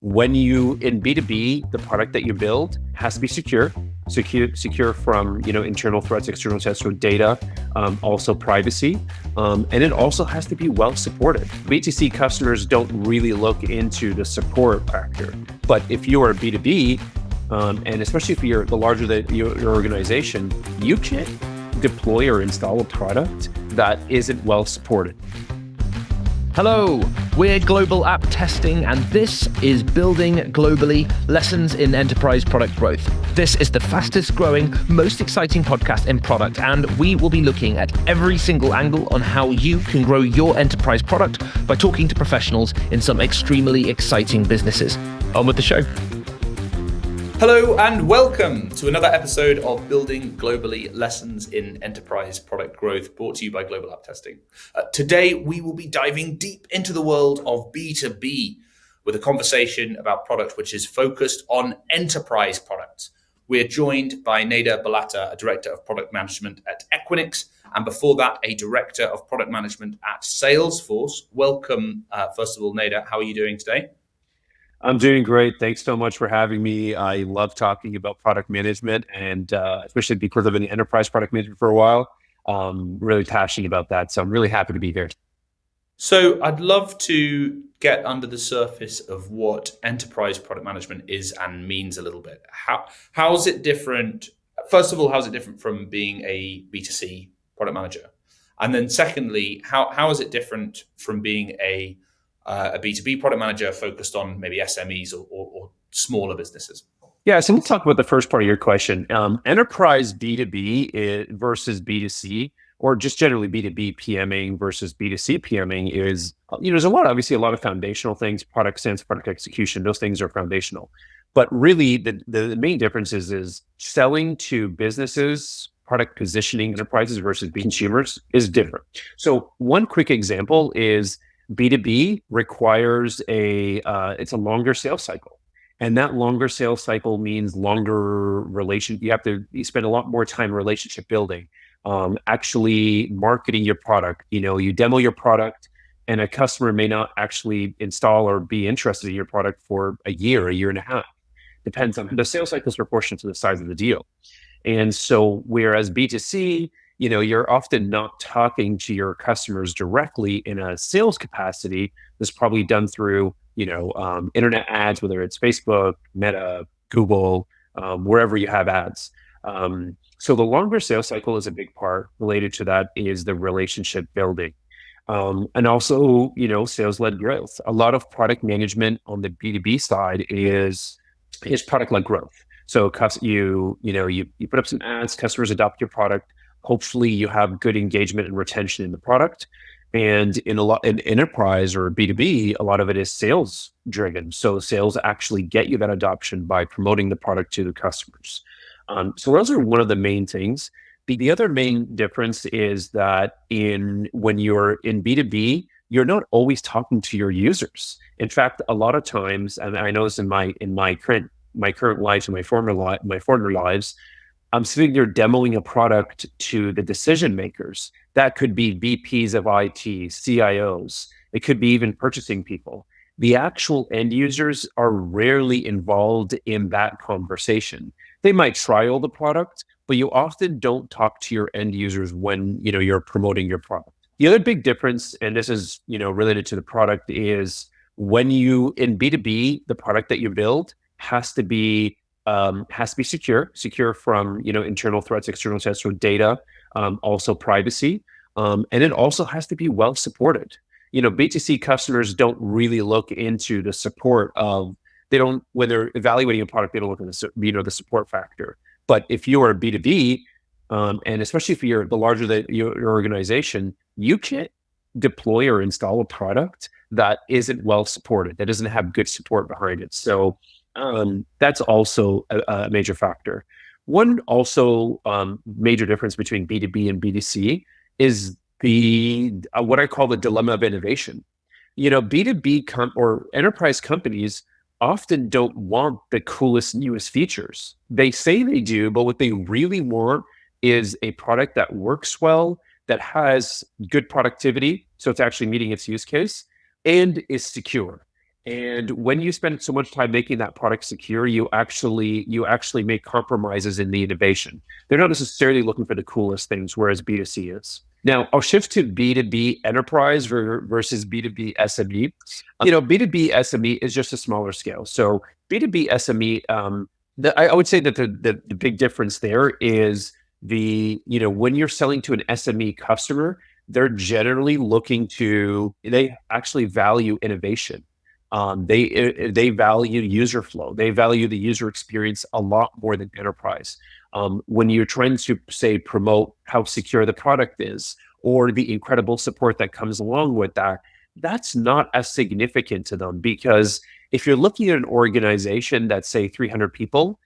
when you in B2B, the product that you build has to be secure from internal threats, external threats, so data, also privacy, and it also has to be well supported. B2C customers don't really look into the support factor, but if you are B2B, and especially if you're the larger your organization, you can't deploy or install a product that isn't well supported. Hello, we're Global App Testing, and this is Building Globally, Lessons in Enterprise Product Growth. This is the fastest growing, most exciting podcast in product, and we will be looking at every single angle on how you can grow your enterprise product by talking to professionals in some extremely exciting businesses. On with the show. Hello and welcome to another episode of Building Globally, Lessons in Enterprise Product Growth, brought to you by Global App Testing. Today, we will be diving deep into the world of B2B with a conversation about product which is focused on enterprise products. We're joined by Nader Balata, a Director of Product Management at Equinix, and before that, a Director of Product Management at Salesforce. Welcome, first of all, Nader. How are you doing today? I'm doing great. Thanks so much for having me. I love talking about product management, and especially because I've been in enterprise product management for a while, really passionate about that. So I'm really happy to be here. So I'd love to get under the surface of what enterprise product management is and means a little bit. How is it different? First of all, how is it different from being a B2C product manager? And then secondly, how is it different from being a B2B product manager focused on maybe SMEs or smaller businesses? Yeah, so let's talk about the first part of your question. Enterprise B2B versus B2C, or just generally B2B PMing versus B2C PMing is, there's obviously a lot of foundational things, product sense, product execution, those things are foundational. But really the main difference is selling to businesses, product positioning enterprises versus consumers is different. So one quick example is B2B requires it's a longer sales cycle. And that longer sales cycle means longer you spend a lot more time relationship building, actually marketing your product. You demo your product and a customer may not actually install or be interested in your product for a year and a half. Depends on the sales cycle is proportional to the size of the deal. And so whereas B2C, you're often not talking to your customers directly in a sales capacity. This is probably done through, internet ads, whether it's Facebook, Meta, Google, wherever you have ads. So the longer sales cycle is a big part. Related to that is the relationship building. And also, sales-led growth. A lot of product management on the B2B side is product-led growth. So you put up some ads, customers adopt your product. Hopefully you have good engagement and retention in the product. And in enterprise or B2B, a lot of it is sales driven. So sales actually get you that adoption by promoting the product to the customers. So those are one of the main things. The other main difference is that when you're in B2B, you're not always talking to your users. In fact, a lot of times, and I know this in my current lives and my former lives, I'm sitting there demoing a product to the decision makers. That could be VPs of IT, CIOs. It could be even purchasing people. The actual end users are rarely involved in that conversation. They might trial the product, but you often don't talk to your end users when you're promoting your product. The other big difference, and this is related to the product, is when in B2B, the product that you build has to be secure from internal threats, external threats, so data, also privacy, and it also has to be well supported. B2C customers don't really look into the support when they're evaluating a product, they don't look at the support factor. But if you are B2B, and especially if you're the larger your organization, you can't deploy or install a product that isn't well supported, that doesn't have good support behind it. So that's also a major factor. One also major difference between B2B and B2C is what I call the dilemma of innovation. B2B or enterprise companies often don't want the coolest, newest features. They say they do, but what they really want is a product that works well, that has good productivity, so it's actually meeting its use case, and is secure. And when you spend so much time making that product secure, you actually make compromises in the innovation. They're not necessarily looking for the coolest things, whereas B2C is. Now, I'll shift to B2B enterprise versus B2B SME. B2B SME is just a smaller scale. So B2B SME, I would say that the big difference there is when you're selling to an SME customer, they actually value innovation. They value user flow. They value the user experience a lot more than enterprise. When you're trying to say promote how secure the product is or the incredible support that comes along with that, that's not as significant to them because if you're looking at an organization that's say 300 people,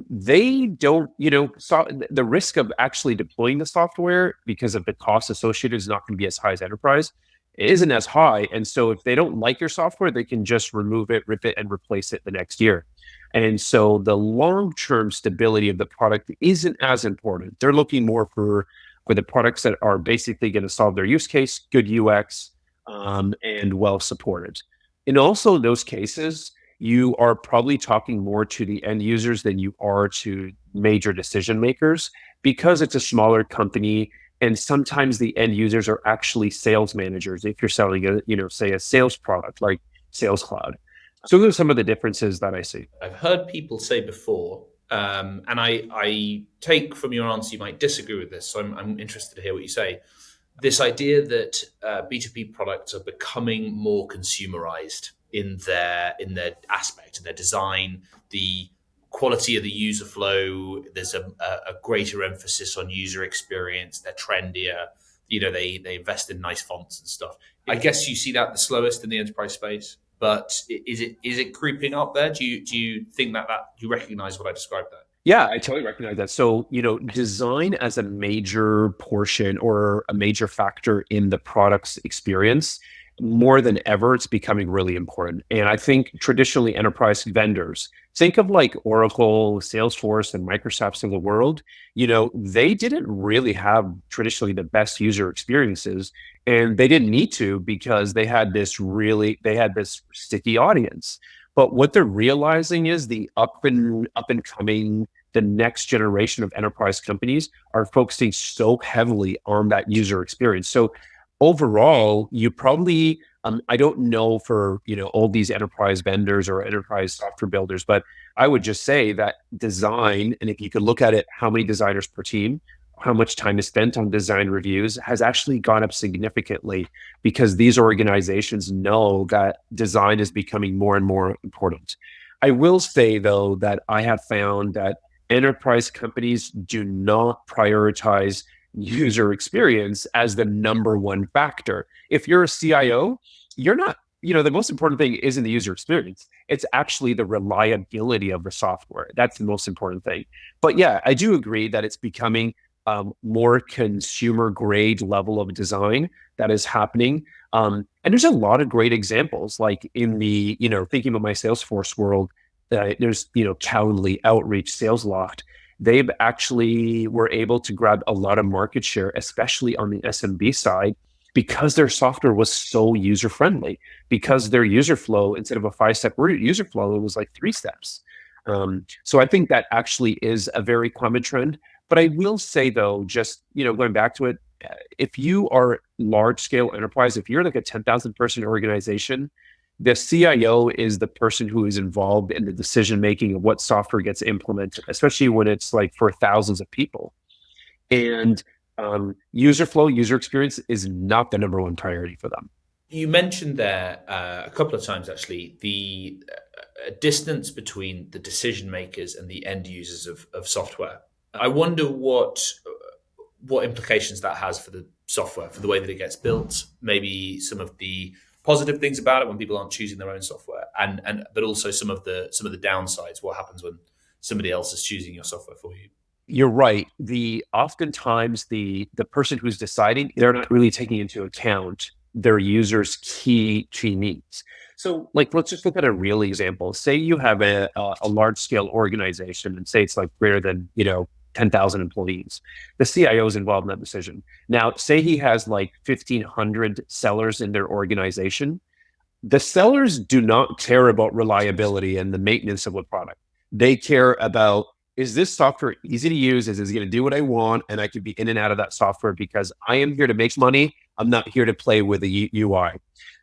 they don't, the risk of actually deploying the software because of the cost associated is not going to be as high as enterprise. It isn't as high. And so if they don't like your software, they can just remove it, rip it, and replace it the next year. And so the long-term stability of the product isn't as important. They're looking more for the products that are basically going to solve their use case, good UX, and well supported. In also those cases, you are probably talking more to the end users than you are to major decision makers because it's a smaller company. And sometimes the end users are actually sales managers if you're selling say a sales product like Sales Cloud. So those are some of the differences that I see. I've heard people say before, and I take from your answer, you might disagree with this, so I'm interested to hear what you say. This idea that B2B products are becoming more consumerized in their aspect, in their design, the quality of the user flow. There's a greater emphasis on user experience. They're trendier. They invest in nice fonts and stuff. I guess you see that the slowest in the enterprise space. But is it creeping up there? Do you think that you recognize what I described there? Yeah, I totally recognize that. So, design as a major portion or a major factor in the product's experience, more than ever, it's becoming really important. And I think traditionally enterprise vendors, think of like Oracle, Salesforce, and Microsoft's in the world, they didn't really have traditionally the best user experiences. And they didn't need to because they had this sticky audience. But what they're realizing is the up and coming, the next generation of enterprise companies are focusing so heavily on that user experience. So overall, you probably, I don't know for, all these enterprise vendors or enterprise software builders, but I would just say that design, and if you could look at it, how many designers per team, how much time is spent on design reviews has actually gone up significantly because these organizations know that design is becoming more and more important. I will say, though, that I have found that enterprise companies do not prioritize user experience as the number one factor. If you're a CIO, you're not, the most important thing isn't the user experience. It's actually the reliability of the software. That's the most important thing. But yeah, I do agree that it's becoming more consumer grade level of design that is happening. And there's a lot of great examples, like in the, thinking about my Salesforce world, there's, Calendly, Outreach, SalesLoft. They've actually were able to grab a lot of market share, especially on the SMB side, because their software was so user-friendly, because their user flow, instead of a 5-step user flow, it was like 3 steps. So I think that actually is a very common trend. But I will say, though, just, going back to it, if you are large scale enterprise, if you're like a 10,000 person organization, the CIO is the person who is involved in the decision making of what software gets implemented, especially when it's like for thousands of people. And user flow, user experience is not the number one priority for them. You mentioned there a couple of times, actually, the distance between the decision makers and the end users of software. I wonder what implications that has for the software, for the way that it gets built, maybe some of the positive things about it when people aren't choosing their own software, but also some of the downsides. What happens when somebody else is choosing your software for you? You're right. Oftentimes the person who's deciding, they're not really taking into account their users' key needs. So, like, let's just look at a real example. Say you have a large scale organization, and say it's like greater than 10,000 employees. The CIO is involved in that decision. Now, say he has like 1,500 sellers in their organization. The sellers do not care about reliability and the maintenance of a product. They care about, is this software easy to use? Is it going to do what I want? And I can be in and out of that software because I am here to make money. I'm not here to play with the UI.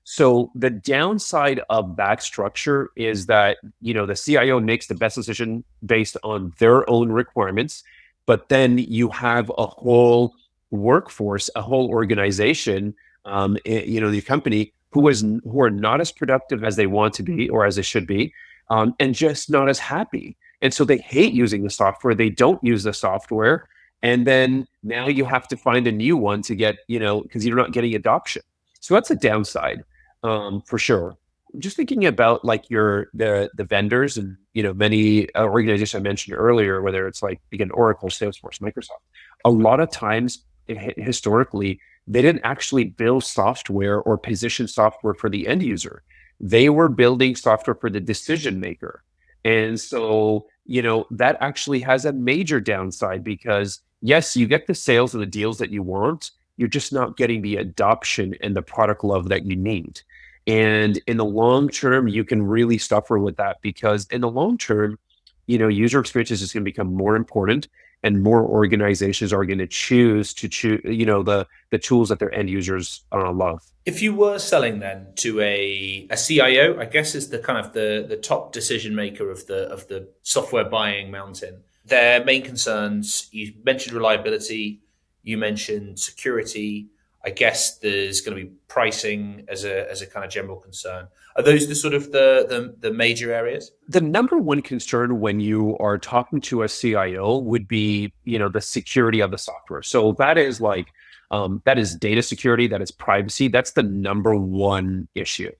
So the downside of that structure is that, the CIO makes the best decision based on their own requirements, but then you have a whole workforce, a whole organization, the company who are not as productive as they want to be or as they should be, and just not as happy. And so they hate using the software. They don't use the software. And then now you have to find a new one to get, because you're not getting adoption. So that's a downside, for sure. Just thinking about like the vendors and, many organizations I mentioned earlier, whether it's like, again, Oracle, Salesforce, Microsoft, a lot of times historically, they didn't actually build software or position software for the end user. They were building software for the decision maker. And so, that actually has a major downside because yes, you get the sales and the deals that you want. You're just not getting the adoption and the product love that you need. And in the long term, you can really suffer with that because in the long term, user experience is just going to become more important and more organizations are going to choose, the tools that their end users love. If you were selling then to a CIO, I guess is the kind of the top decision maker of the software buying mountain, their main concerns, you mentioned reliability, you mentioned security. I guess there's going to be pricing as a kind of general concern. Are those the sort of the major areas? The number one concern when you are talking to a CIO would be, the security of the software. So that is like, that is data security, that is privacy. That's the number one issue.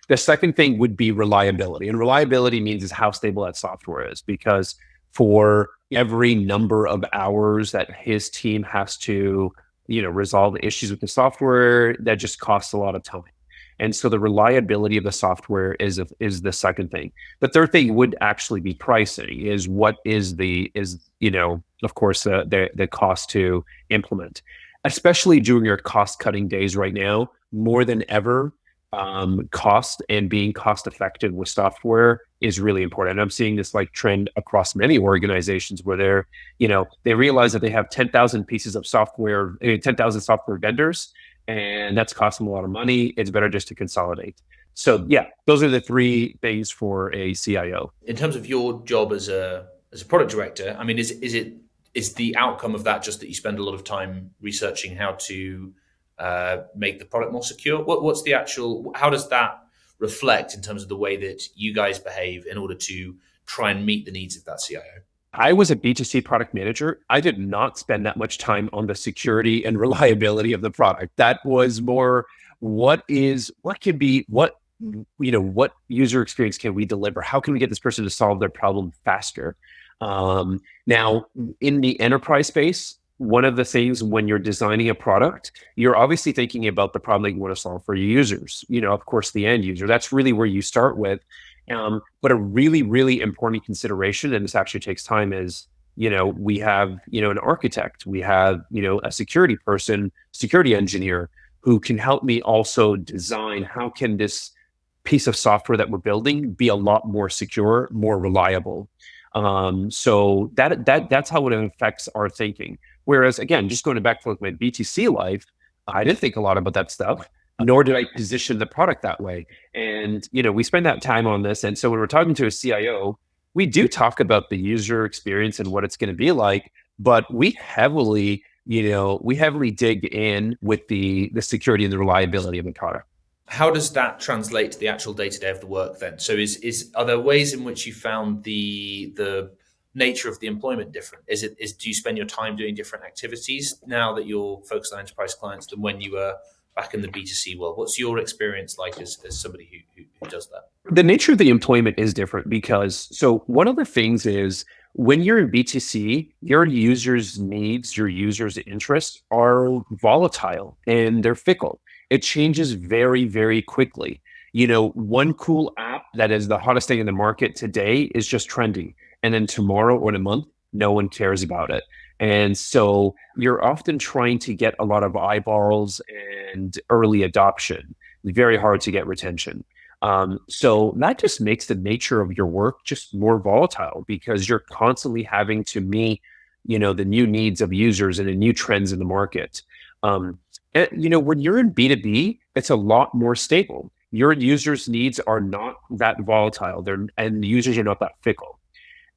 The second thing would be reliability. And reliability means is how stable that software is, because for every number of hours that his team has to resolve the issues with the software, that just costs a lot of time. And so the reliability of the software is the second thing. The third thing would actually be pricing, is what is of course, the cost to implement, especially during your cost cutting days right now, more than ever. Cost and being cost effective with software is really important. And I'm seeing this like trend across many organizations where they realize that they have 10,000 pieces of software, 10,000 software vendors, and that's costing them a lot of money. It's better just to consolidate. So yeah, those are the three things for a CIO. In terms of your job as a product director, I mean, is the outcome of that just that you spend a lot of time researching how to make the product more secure? What's the actual, how does that reflect in terms of the way that you guys behave in order to try and meet the needs of that CIO? I was a B2C product manager. I did not spend that much time on the security and reliability of the product. That was more what user experience can we deliver? How can we get this person to solve their problem faster? Now, in the enterprise space, one of the things when you're designing a product, you're obviously thinking about the problem that you want to solve for your users, of course, the end user. That's really where you start with. But a really, really important consideration, and this actually takes time, is, we have, an architect, we have, a security person, security engineer who can help me also design how can this piece of software that we're building be a lot more secure, more reliable. So that's how it affects our thinking. Whereas again, just going back to like my BTC life, I didn't think a lot about that stuff, nor did I position the product that way. And, we spend that time on this. And so when we're talking to a CIO, we do talk about the user experience and what it's going to be like, but we heavily dig in with the security and the reliability of the product. How does that translate to the actual day-to-day of the work then? So are there ways in which you found the nature of the employment different? Do you spend your time doing different activities now that you're focused on enterprise clients than when you were back in the B2C world? What's your experience like as somebody who does that? The nature of the employment is different because, so one of the things is when you're in B2C, your users' needs, your users' interests are volatile and they're fickle. It changes very, very quickly. One cool app that is the hottest thing in the market today is just trending. And then tomorrow or in a month, no one cares about it. And so you're often trying to get a lot of eyeballs and early adoption. Very hard to get retention. So that just makes the nature of your work just more volatile because you're constantly having to meet, the new needs of users and the new trends in the market. Um, and, when you're in B2B, it's a lot more stable. Your users' needs are not that volatile. And the users are not that fickle,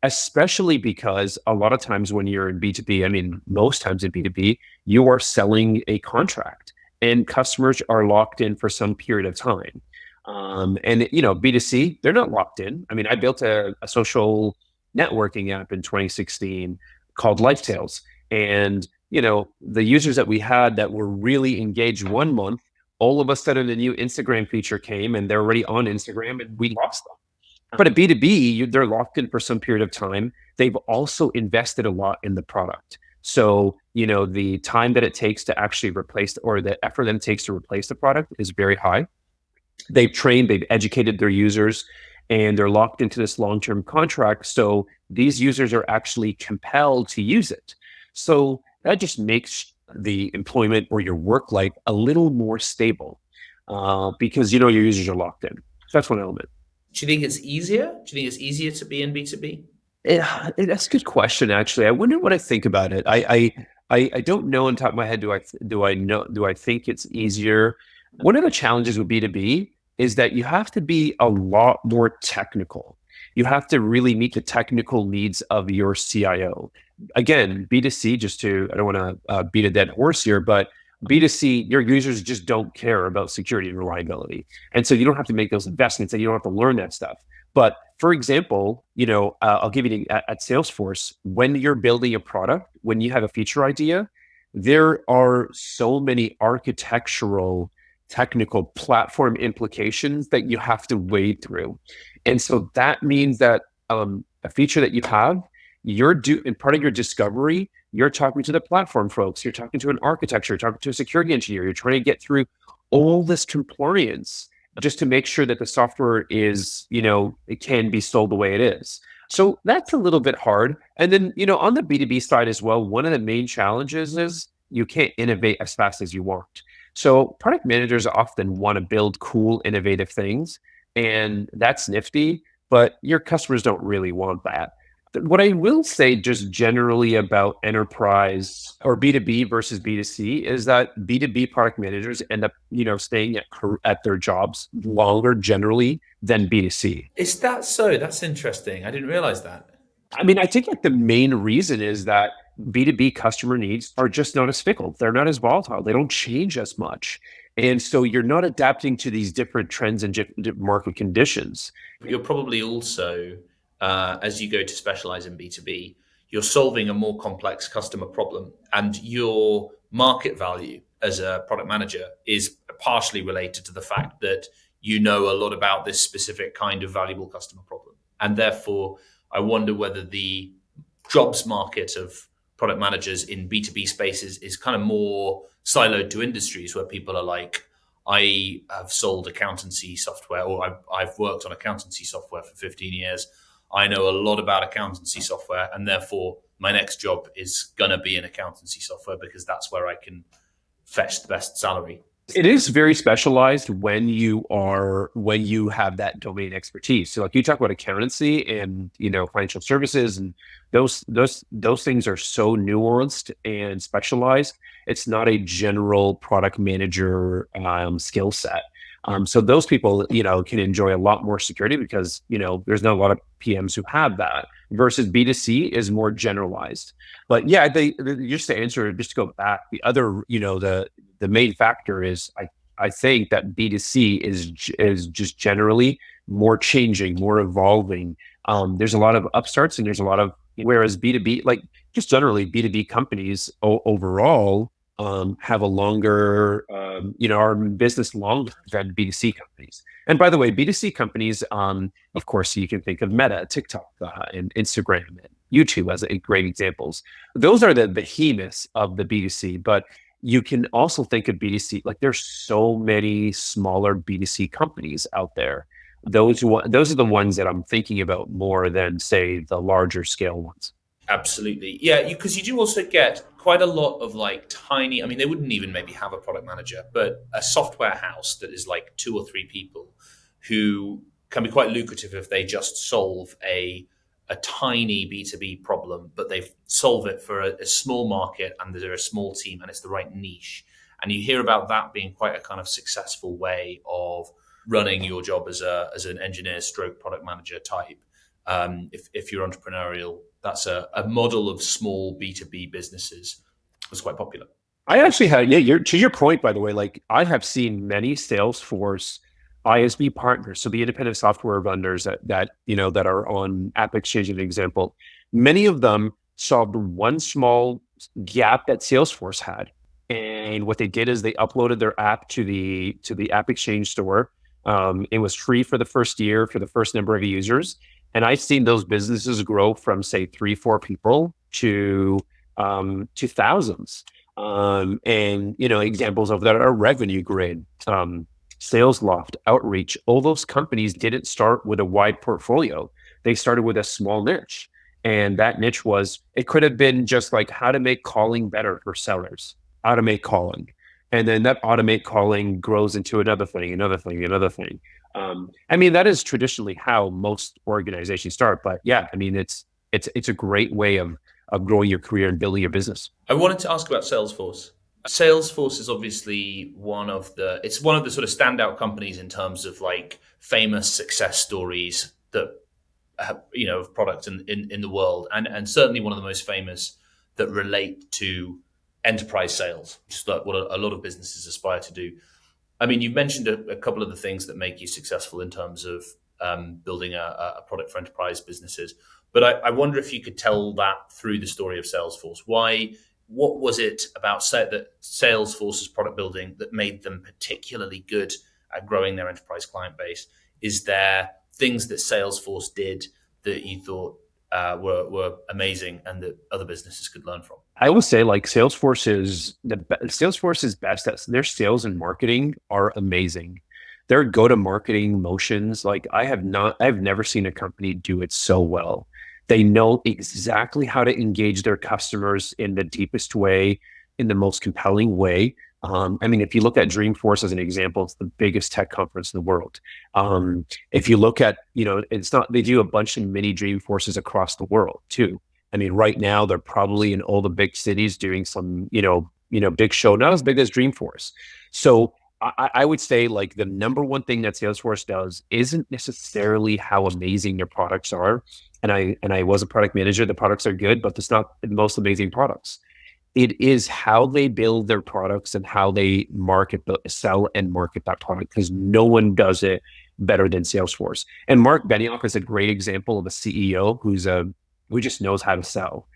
especially because a lot of times when you're in B2B, I mean, most times in B2B, you are selling a contract and customers are locked in for some period of time. And B2C, they're not locked in. I mean, I built a social networking app in 2016 called Lifetails. And, the users that we had that were really engaged 1 month, all of a sudden a new Instagram feature came and they're already on Instagram and we lost them. But at B2B, they're locked in for some period of time. They've also invested a lot in the product. So, the time that it takes to actually replace, or the effort that it takes to replace the product is very high. They've educated their users, and they're locked into this long-term contract. So these users are actually compelled to use it. So that just makes the employment or your work life a little more stable because, your users are locked in. So that's one element. Do you think it's easier? Do you think it's easier to be in B2B? That's a good question, actually. I wonder what I think about it. I don't know on top of my head. Do I think it's easier? One of the challenges with B2B is that you have to be a lot more technical. You have to really meet the technical needs of your CIO. Again, B2C, I don't want to beat a dead horse here, but B2C, your users just don't care about security and reliability. And so you don't have to make those investments and you don't have to learn that stuff. But for example, I'll give you at Salesforce, when you're building a product, when you have a feature idea, there are so many architectural, technical platform implications that you have to wade through. And so that means that a feature that you have, in part of your discovery, you're talking to the platform folks, you're talking to an architecture, you're talking to a security engineer, you're trying to get through all this compliance just to make sure that the software is, it can be sold the way it is. So that's a little bit hard. And then, on the B2B side as well, one of the main challenges is you can't innovate as fast as you want. So product managers often want to build cool, innovative things, and that's nifty, but your customers don't really want that. What I will say just generally about enterprise or B2B versus B2C is that B2B product managers end up, staying at their jobs longer generally than B2C. Is that so? That's interesting. I didn't realize that. I mean, I think the main reason is that B2B customer needs are just not as fickle. They're not as volatile. They don't change as much. And so you're not adapting to these different trends and different market conditions. You're probably also, as you go to specialize in B2B, you're solving a more complex customer problem, and your market value as a product manager is partially related to the fact that you know a lot about this specific kind of valuable customer problem. And therefore, I wonder whether the jobs market of product managers in B2B spaces is kind of more siloed to industries where people are like, I have sold accountancy software, or I've worked on accountancy software for 15 years. I know a lot about accountancy software, and therefore my next job is going to be in accountancy software because that's where I can fetch the best salary. It is very specialized when you have that domain expertise. So like you talk about accountancy and, financial services, and those things are so nuanced and specialized. It's not a general product manager skill set. So those people, can enjoy a lot more security because, there's not a lot of PMs who have that, versus B2C is more generalized. But yeah, just to go back, the other, the main factor is I think that B2C is just generally more changing, more evolving. There's a lot of upstarts and there's a lot of, whereas B2B, like just generally B2B companies overall have a longer, are in business longer than B2C companies. And by the way, B2C companies, of course, you can think of Meta, TikTok, and Instagram, and YouTube as great examples. Those are the behemoths of the B2C, but you can also think of B2C, like there's so many smaller B2C companies out there. Those are the ones that I'm thinking about more than, say, the larger scale ones. Absolutely. Yeah, because you do also get quite a lot of like tiny, I mean, they wouldn't even maybe have a product manager, but a software house that is like 2 or 3 people who can be quite lucrative if they just solve a tiny B2B problem, but they solve it for a small market and they're a small team and it's the right niche. And you hear about that being quite a kind of successful way of running your job as an engineer stroke product manager type. If you're entrepreneurial, that's a model of small B2B businesses was quite popular. I actually had, to your point, by the way, like I have seen many Salesforce ISV partners, so the independent software vendors that are on AppExchange, an example. Many of them solved one small gap that Salesforce had, and what they did is they uploaded their app to the AppExchange store. It was free for the first year for the first number of users, and I've seen those businesses grow from say 3-4 people to thousands. And examples of that are Revenue Grid, SalesLoft, Outreach. All those companies didn't start with a wide portfolio. They started with a small niche. And that niche it could have been just like how to make calling better for sellers, automate calling. And then that automate calling grows into another thing. That is traditionally how most organizations start. But yeah, it's a great way of growing your career and building your business. I wanted to ask about Salesforce. Salesforce is obviously one of the sort of standout companies in terms of like famous success stories that of products in the world, and certainly one of the most famous that relate to enterprise sales, which is what a lot of businesses aspire to do. I mean, you've mentioned a couple of the things that make you successful in terms of building a product for enterprise businesses. But I wonder if you could tell that through the story of Salesforce. What was it about that Salesforce's product building that made them particularly good at growing their enterprise client base? Is there things that Salesforce did that you thought were amazing and that other businesses could learn from? I will say, like, Salesforce's best at their sales and marketing are amazing. Their go-to-marketing motions, like I've never seen a company do it so well. They know exactly how to engage their customers in the deepest way, in the most compelling way. If you look at Dreamforce as an example, it's the biggest tech conference in the world. If you look at, they do a bunch of mini Dreamforces across the world too. Right now they're probably in all the big cities doing some, big show, not as big as Dreamforce. So I would say like the number one thing that Salesforce does isn't necessarily how amazing their products are. And I was a product manager. The products are good, but it's not the most amazing products. It is how they build their products and how they sell and market that product, because no one does it better than Salesforce. And Mark Benioff is a great example of a CEO who just knows how to sell.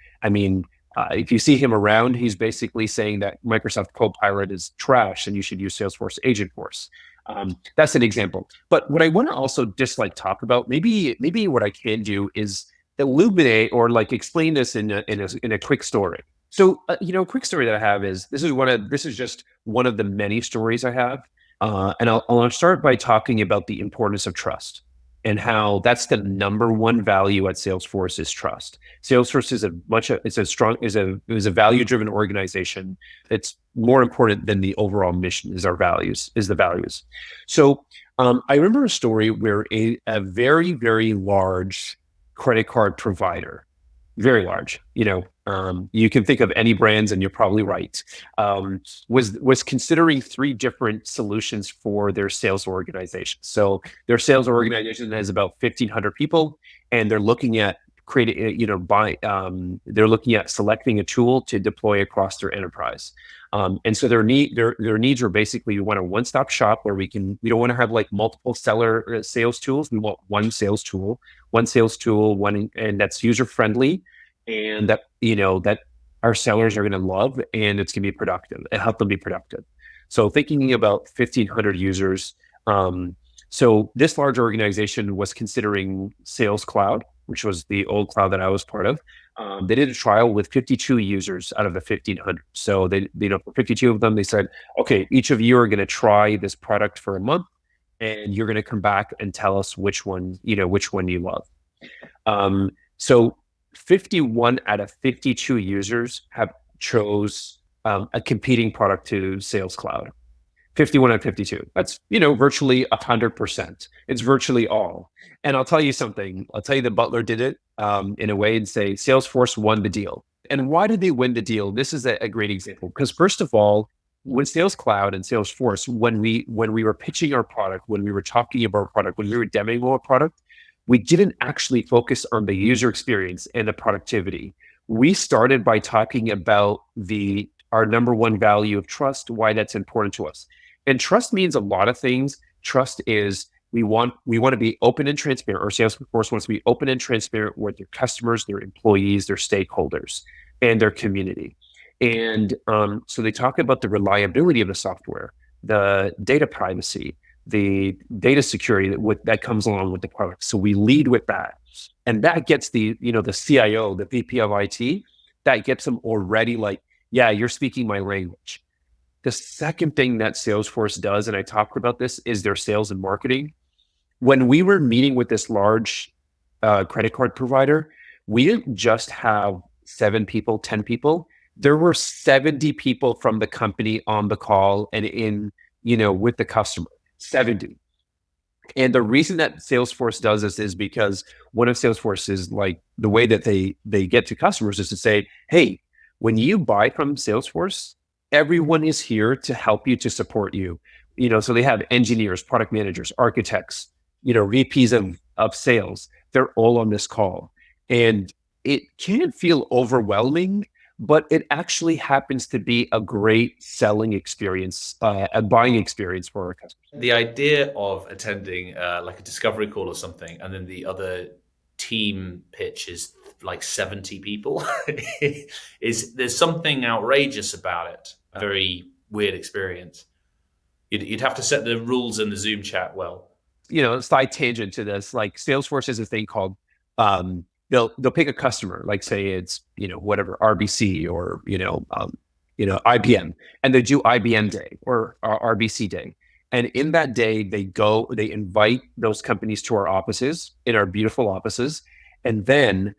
If you see him around, he's basically saying that Microsoft Copilot is trash and you should use Salesforce Agentforce. That's an example. But what I want to also just talk about, maybe what I can do is illuminate or explain this in a quick story. So, a quick story that I have is this is just one of the many stories I have, and I'll start by talking about the importance of trust and how that's the number one value at Salesforce is trust. Salesforce is a value-driven organization. It's more important than the overall mission is the values. So I remember a story where a very, very large credit card provider, very large, you can think of any brands and you're probably right, was considering 3 different solutions for their sales organization. So their sales organization has about 1,500 people, and they're looking at they're looking at selecting a tool to deploy across their enterprise. And so their needs are basically, we want a one-stop shop where we don't want to have multiple sales tools. We want one sales tool, and that's user-friendly, and that our sellers are going to love, and it's going to be productive and help them be productive. So thinking about 1,500 users, so this large organization was considering Sales Cloud, which was the old cloud that I was part of. They did a trial with 52 users out of the 1,500. So for 52 of them, they said, okay, each of you are going to try this product for a month, and you're going to come back and tell us which one you love. So 51 out of 52 users have chose a competing product to Sales Cloud. 51 and 52. That's, virtually 100%. It's virtually all. And I'll tell you something. I'll tell you the butler did it in a way and say Salesforce won the deal. And why did they win the deal? This is a great example. Because first of all, when Sales Cloud and Salesforce, when we were pitching our product, when we were talking about our product, when we were demoing our product, we didn't actually focus on the user experience and the productivity. We started by talking about our number one value of trust, why that's important to us. And trust means a lot of things. Trust is we want to be open and transparent, or Salesforce wants to be open and transparent with their customers, their employees, their stakeholders, and their community. And so they talk about the reliability of the software, the data privacy, the data security that comes along with the product. So we lead with that. And that gets the CIO, the VP of IT, that gets them already like, yeah, you're speaking my language. The second thing that Salesforce does, and I talked about this, is their sales and marketing. When we were meeting with this large credit card provider, we didn't just have 7 people, 10 people. There were 70 people from the company on the call and with the customer, 70. And the reason that Salesforce does this is because one of Salesforce's, like, the way that they get to customers is to say, hey, when you buy from Salesforce, everyone is here to help you, to support you. So they have engineers, product managers, architects, VPs of sales. They're all on this call. And it can feel overwhelming, but it actually happens to be a great selling experience, a buying experience for our customers. The idea of attending like a discovery call or something, and then the other team pitch is like 70 people, there's something outrageous about it. A very weird experience. You'd have to set the rules in the Zoom chat well. Side tangent to this, like Salesforce has a thing called, they'll pick a customer, like say it's, whatever, RBC or, IBM, and they do IBM Day or RBC Day. And in that day, they invite those companies to our offices, in our beautiful offices. And then,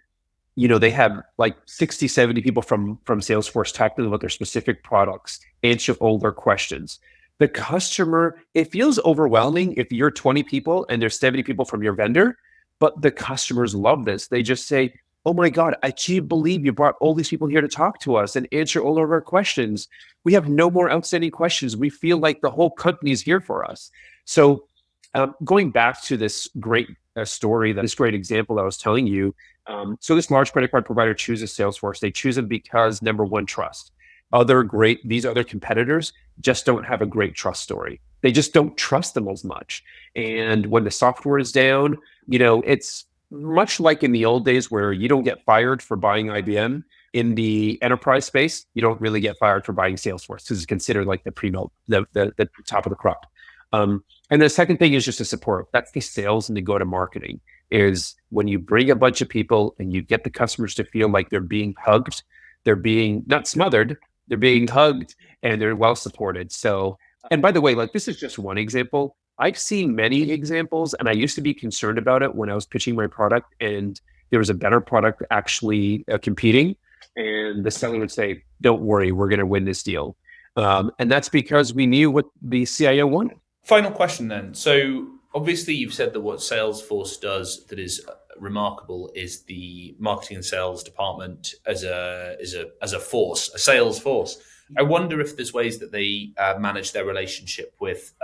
they have like 60, 70 people from Salesforce talking about their specific products, answer all their questions. The customer, it feels overwhelming if you're 20 people and there's 70 people from your vendor, but the customers love this. They just say, oh my God, I can't believe you brought all these people here to talk to us and answer all of our questions. We have no more outstanding questions. We feel like the whole company is here for us. So going back to this great story, this great example I was telling you, so this large credit card provider chooses Salesforce. They choose it because, number one, trust. These other competitors just don't have a great trust story. They just don't trust them as much. And when the software is down, it's much like in the old days where you don't get fired for buying IBM. In the enterprise space, you don't really get fired for buying Salesforce because it's considered like the top of the crop. And the second thing is just the support. That's the sales and the go-to-marketing, is when you bring a bunch of people and you get the customers to feel like they're being hugged, they're being not smothered, they're being hugged, and they're well supported. So, and by the way, like, this is just one example. I've seen many examples, and I used to be concerned about it when I was pitching my product and there was a better product actually competing, and the seller would say, don't worry, we're going to win this deal. And that's because we knew what the CIO wanted. Final question then. So obviously you've said that what Salesforce does that is remarkable is the marketing and sales department as a force, a sales force. I wonder if there's ways that they manage their relationship with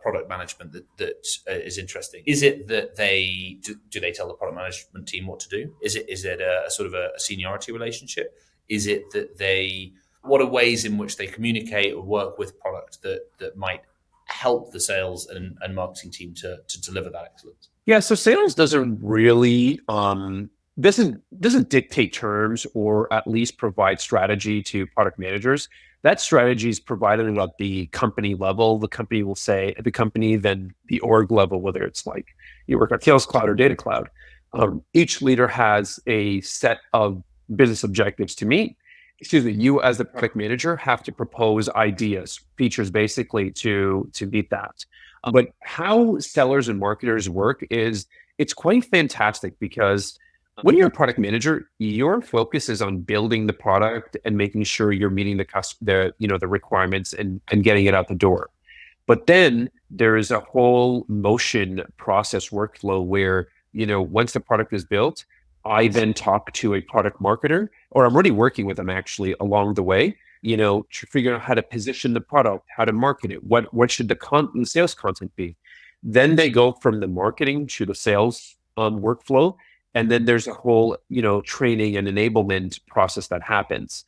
product management that is interesting. Is it that do they tell the product management team what to do? Is it a sort of a seniority relationship? Is it that what are ways in which they communicate or work with product that might help the sales and marketing team to deliver that excellence? Yeah, so sales doesn't really doesn't dictate terms or at least provide strategy to product managers. That strategy is provided at the company level. The company will say at the company, then the org level, whether it's like you work on Sales Cloud or Data Cloud. Each leader has a set of business objectives to meet. You as the product manager have to propose ideas, features basically to meet that. But how sellers and marketers work is it's quite fantastic because when you're a product manager, your focus is on building the product and making sure you're meeting the requirements and getting it out the door. But then there is a whole motion process workflow where, once the product is built, I then talk to a product marketer, or I'm already working with them actually along the way, to figure out how to position the product, how to market it, what should the sales content be. Then they go from the marketing to the sales workflow. And then there's a whole, training and enablement process that happens.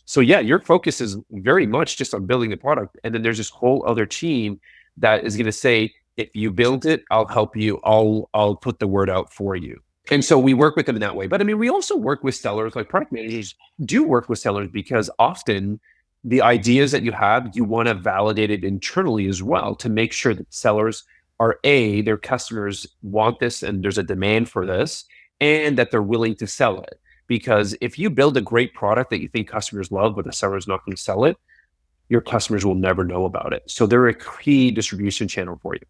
So yeah, your focus is very much just on building the product. And then there's this whole other team that is going to say, if you build it, I'll help you. I'll put the word out for you. And so we work with them in that way. But I mean, we also work with sellers, like product managers do work with sellers, because often the ideas that you have, you want to validate it internally as well to make sure that sellers are their customers want this and there's a demand for this, and that they're willing to sell it. Because if you build a great product that you think customers love, but the seller's not going to sell it, your customers will never know about it. So they're a key distribution channel for you.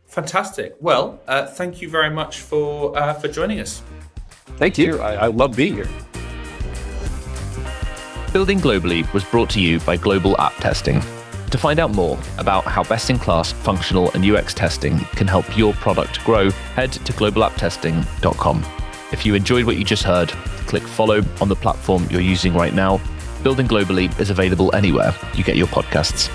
Fantastic. Well, thank you very much for joining us. Thank you. I love being here. Building Globally was brought to you by Global App Testing. To find out more about how best-in-class functional and UX testing can help your product grow, head to globalapptesting.com. If you enjoyed what you just heard, click follow on the platform you're using right now. Building Globally is available anywhere you get your podcasts.